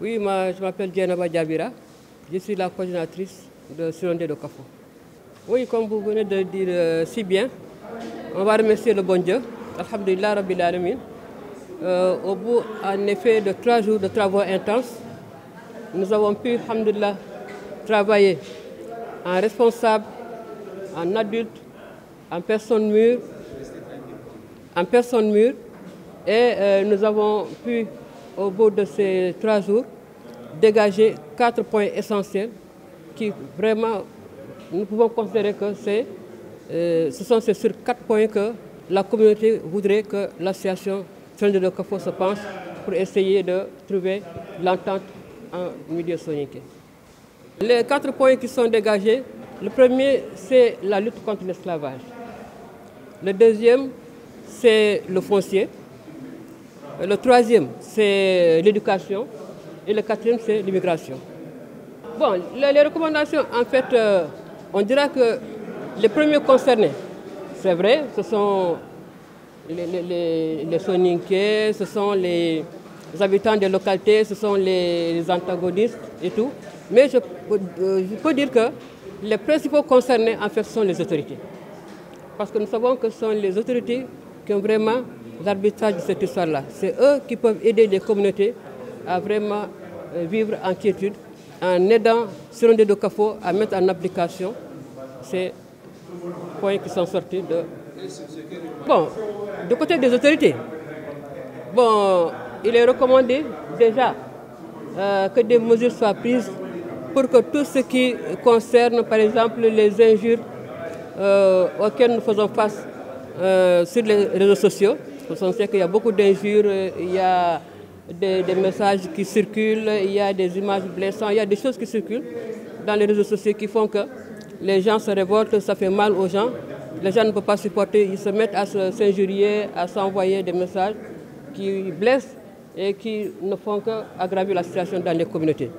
Oui, je m'appelle Djenaba Diabira. Je suis la coordinatrice de Surondé de Kafou. Oui, comme vous venez de dire si bien, on va remercier le bon Dieu, Alhamdulillah Rabbil Alamin. Au bout, en effet, de 3 jours de travaux intenses, nous avons pu, alhamdulillah, travailler en responsable, en adulte, en personne mûre, et nous avons pu, au bout de ces 3 jours, dégager 4 points essentiels qui vraiment, nous pouvons considérer que ce sont sur 4 points que la communauté voudrait que l'association Surondé de Kafou se penche pour essayer de trouver l'entente en milieu soninké. Les 4 points qui sont dégagés, le premier, c'est la lutte contre l'esclavage. Le deuxième, c'est le foncier. Le troisième, c'est l'éducation. Et le quatrième, c'est l'immigration. Bon, les recommandations, en fait, on dira que les premiers concernés, c'est vrai, ce sont les soninké, ce sont les habitants des localités, ce sont les antagonistes et tout. Mais je peux dire que les principaux concernés, en fait, sont les autorités. Parce que nous savons que ce sont les autorités qui ont vraiment l'arbitrage de cette histoire-là. C'est eux qui peuvent aider les communautés à vraiment vivre en quiétude, en aidant Surondé de Kafou à mettre en application ces points qui sont sortis de... Bon, du côté des autorités, bon, il est recommandé déjà que des mesures soient prises pour que tout ce qui concerne, par exemple, les injures auxquelles nous faisons face sur les réseaux sociaux, parce qu'on sait qu'il y a beaucoup d'injures, il y a des messages qui circulent, il y a des images blessantes, il y a des choses qui circulent dans les réseaux sociaux qui font que les gens se révoltent, ça fait mal aux gens. Les gens ne peuvent pas supporter, ils se mettent à s'injurier, à s'envoyer des messages qui blessent et qui ne font qu'aggraver la situation dans les communautés.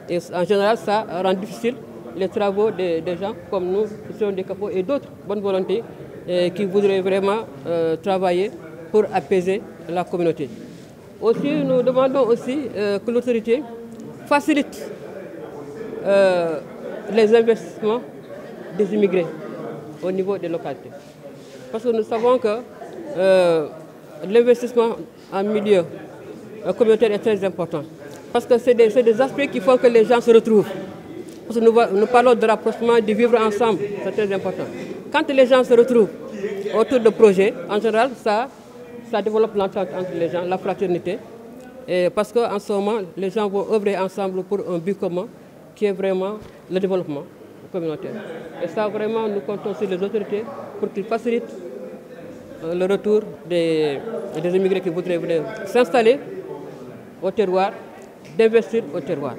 Et en général, ça rend difficile les travaux des gens comme nous, Surondé de Kafou et d'autres bonnes volontés qui voudraient vraiment travailler pour apaiser la communauté. Aussi, nous demandons aussi que l'autorité facilite les investissements des immigrés au niveau des localités. Parce que nous savons que l'investissement en milieu communautaire est très important. Parce que c'est des aspects qui font que les gens se retrouvent. Parce que nous parlons de rapprochement, de vivre ensemble, c'est très important. Quand les gens se retrouvent autour de projets, en général, ça développe l'entente entre les gens, la fraternité. Et parce qu'en ce moment, les gens vont œuvrer ensemble pour un but commun qui est vraiment le développement communautaire. Et ça, vraiment, nous comptons sur les autorités pour qu'ils facilitent le retour des immigrés qui voudraient s'installer au terroir, d'investir au terroir.